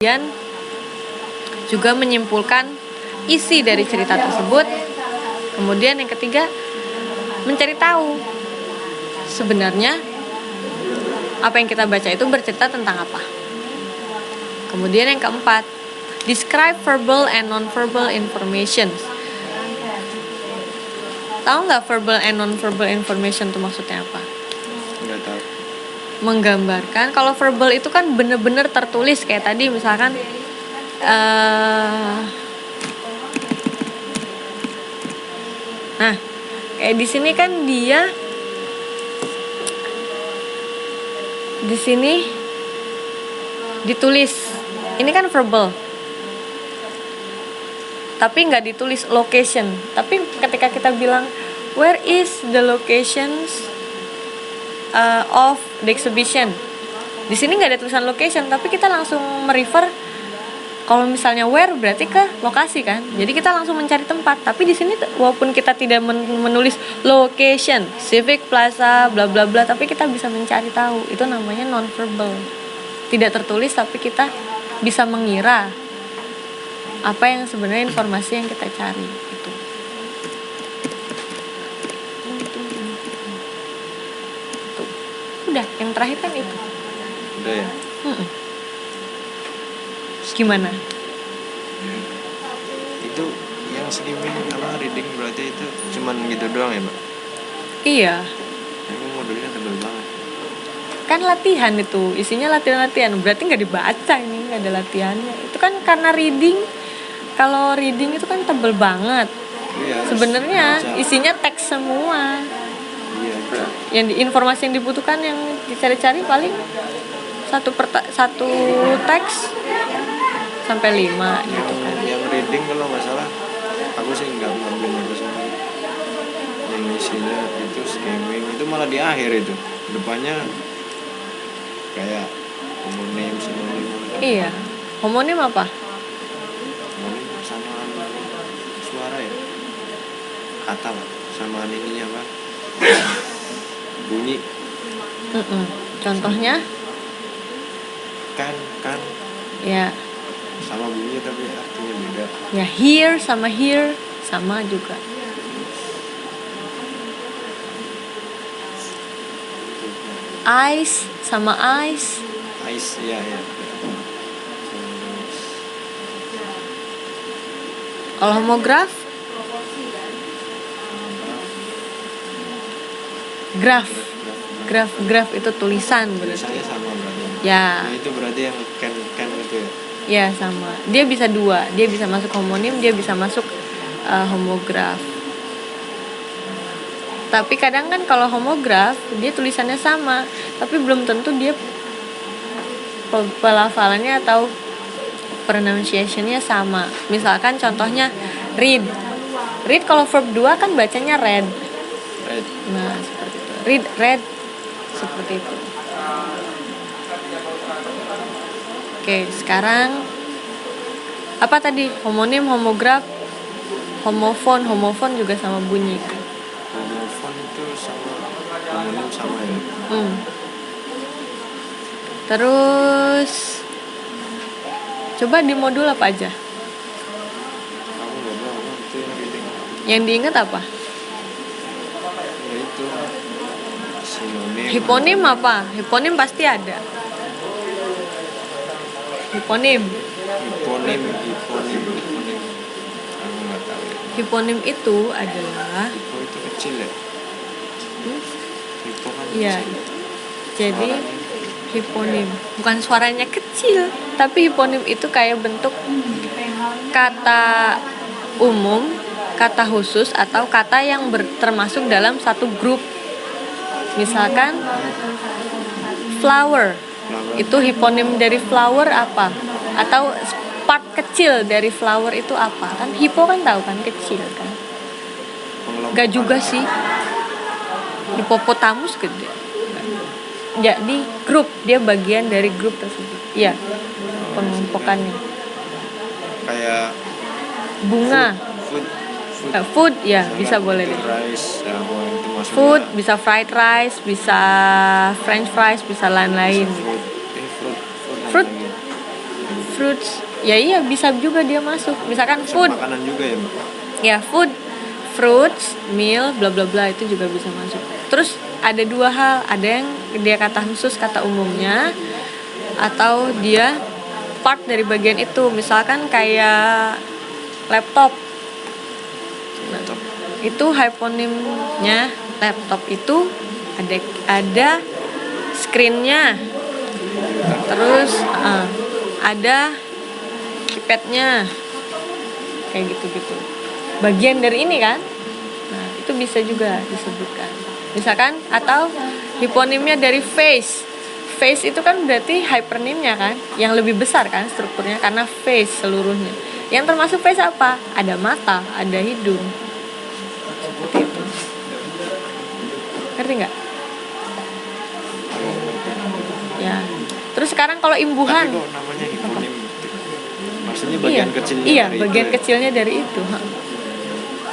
Kemudian juga menyimpulkan isi dari cerita tersebut. Kemudian yang ketiga, mencari tahu sebenarnya apa yang kita baca itu bercerita tentang apa. Kemudian yang keempat, describe verbal and non-verbal information. Tahu nggak verbal and non-verbal information itu maksudnya apa? Nggak tahu. Menggambarkan, kalau verbal itu kan bener-bener tertulis kayak tadi misalkan nah kayak di sini kan dia di sini ditulis, ini kan verbal tapi nggak ditulis location. Tapi ketika kita bilang where is the locations of the exhibition, di sini nggak ada tulisan location, tapi kita langsung merefer. Kalau misalnya where berarti ke lokasi kan, jadi kita langsung mencari tempat. Tapi di sini walaupun kita tidak menulis location, Civic Plaza, bla bla bla, tapi kita bisa mencari tahu. Itu namanya non-verbal, tidak tertulis tapi kita bisa mengira apa yang sebenarnya informasi yang kita cari itu. Udah, yang terakhir kan itu. Udah ya? Gimana? Itu yang skimming reading berarti itu cuman gitu doang ya, Mbak? Iya. Emang modulnya tebel banget. Kan latihan itu, isinya latihan-latihan. Berarti nggak dibaca ini, nggak ada latihannya. Itu kan karena reading. Kalau reading itu kan tebel banget. Iya. Sebenarnya isinya teks semua. Iya. Yang informasi yang dibutuhkan yang dicari-cari paling satu teks sampai 5 gitu kan. Yang reading kalau nggak salah, aku sih nggak ngambil ke sana. Yang isinya itu skimming itu malah di akhir itu. Depannya kayak homonim, sinonim. Iya. Homonim apa? Homonim persamaan suara ya. Kata lah, samaan ininya apa? Bunyi. Contohnya? Kan. Ya. Sama bunyi tapi artinya beda. Ya, here sama here sama juga. Ice sama ice. Ice, ya. Kalau homograf? Graf itu tulisan berarti. Tulisannya sama berarti. Ya. Nah, itu berarti yang kan itu ya. Ya, sama. Dia bisa dua. Dia bisa masuk homonim, dia bisa masuk homograf. Tapi kadang kan kalau homograf dia tulisannya sama, tapi belum tentu dia pelafalannya atau pronunciation-nya sama. Misalkan contohnya read kalau verb 2 kan bacanya read. Nah, seperti itu. Read seperti itu. Oke, sekarang apa tadi? Homonim, homograf, homofon juga sama bunyi. Homofon itu sama homonim sama ya. Terus coba di modul apa aja? Kamu nggak tahu itu yang reading. Yang diingat apa? Ya itu sinonim. Hiponim apa? Hiponim pasti ada. Hiponim. Aku nggak tahu ya. Hiponim itu adalah Hipo itu kecil ya. Hipo kan iya. kecil. Jadi Suaranya. hiponim bukan suaranya kecil, tapi hiponim itu kayak bentuk kata umum, kata khusus, atau kata yang termasuk dalam satu grup. Misalkan flower, itu hiponim dari flower apa? Atau part kecil dari flower itu apa? Kan hipo kan tahu kan kecil kan? Gak juga sih. Hippopotamus gede. Jadi grup, dia bagian dari grup tersebut. Iya, pengelompokannya. Kayak Bunga. Food ya bisa boleh deh. Rice, Food bisa fried rice, bisa french fries, bisa lain-lain. Fruit fruits, ya iya bisa juga dia masuk. Misalkan Masuk food, makanan juga ya Mbak? ya food, fruits, meal, bla bla bla itu juga bisa masuk. Terus ada dua hal, ada yang dia kata khusus kata umumnya, atau dia part dari bagian itu. Misalkan kayak laptop, Laptop. itu hyponymnya. Laptop itu ada screen-nya, terus ada keypad-nya, kayak gitu-gitu. Bagian dari ini kan, nah itu bisa juga disebutkan. Misalkan atau hiponimnya dari face. Face itu kan berarti hypernimnya kan, yang lebih besar kan strukturnya karena face seluruhnya. Yang termasuk face apa? Ada mata, ada hidung. Seperti itu. Ngerti nggak? Ya. Terus sekarang kalau imbuhan. Tapi kok namanya hiponim? Maksudnya bagian kecilnya Iya, dari bagian itu ya? kecilnya dari itu.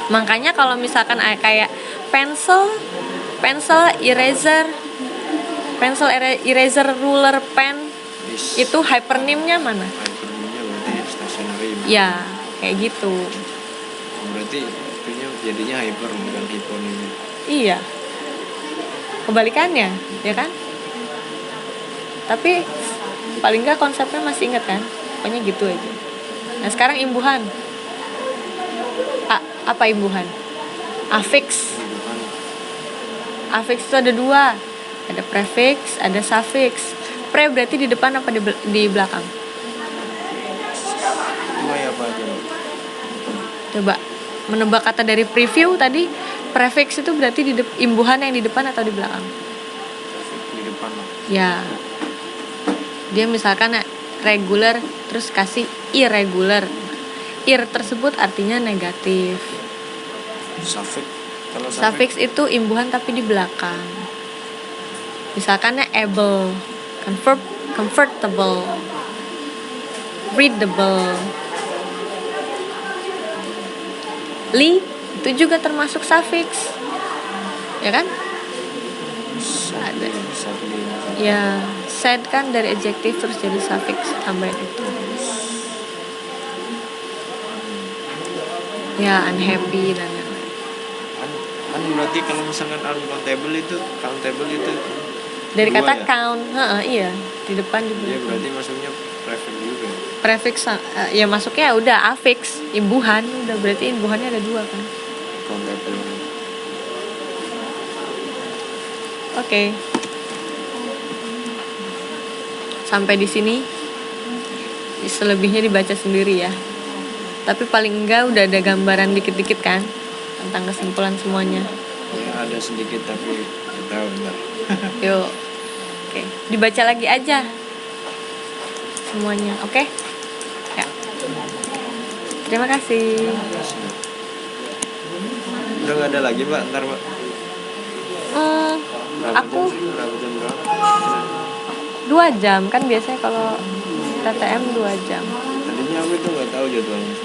Makanya kalau misalkan kayak pencil, eraser, ruler, pen, itu hypernimnya mana? Hypernimnya berarti stationary. Ya, kayak gitu. Berarti itunya jadinya hyper bukan hiponimnya. Iya. Kebalikannya, ya kan? Tapi paling nggak konsepnya masih ingat kan? Pokoknya gitu aja. Nah sekarang imbuhan. Apa imbuhan? Affix. Bukan. Affix itu ada dua. Ada prefix, ada suffix. Pre berarti di depan apa di belakang? Dua ya apa aja Mbak? Coba menebak kata dari preview tadi. Prefix itu berarti imbuhan yang di depan atau di belakang? Di depan Mbak. Ya. Dia misalkan regular terus kasih irregular. Ir tersebut artinya negatif. Suffix. Kalau Suffix itu imbuhan tapi di belakang. Misalkannya able, comfortable, readable. Li itu juga termasuk suffix. Ya kan? Ada. Ya, sad kan dari adjektif terus jadi suffix tambahin itu. Ya, unhappy dan lain-lain. Kan berarti kalau misalkan countable itu Dari dua kata ya? count, iya, di depan di Iya belakang. berarti maksudnya prefix juga. Prefix ya masuknya udah affix, imbuhan, udah berarti imbuhannya ada dua kan. Countable. Oke. Sampai di sini. Selebihnya dibaca sendiri ya. Tapi paling enggak udah ada gambaran dikit-dikit kan tentang kesimpulan semuanya. Ya ada sedikit tapi nggak tahu bentar. Yuk. Oke, dibaca lagi aja semuanya, oke? Ya. Terima kasih. Udah nggak ada lagi Mbak, ntar Mbak. Aku Berapa jam berapa? 2 jam kan biasanya kalau TTM 2 jam. Tadinya aku itu nggak tahu jadwalnya.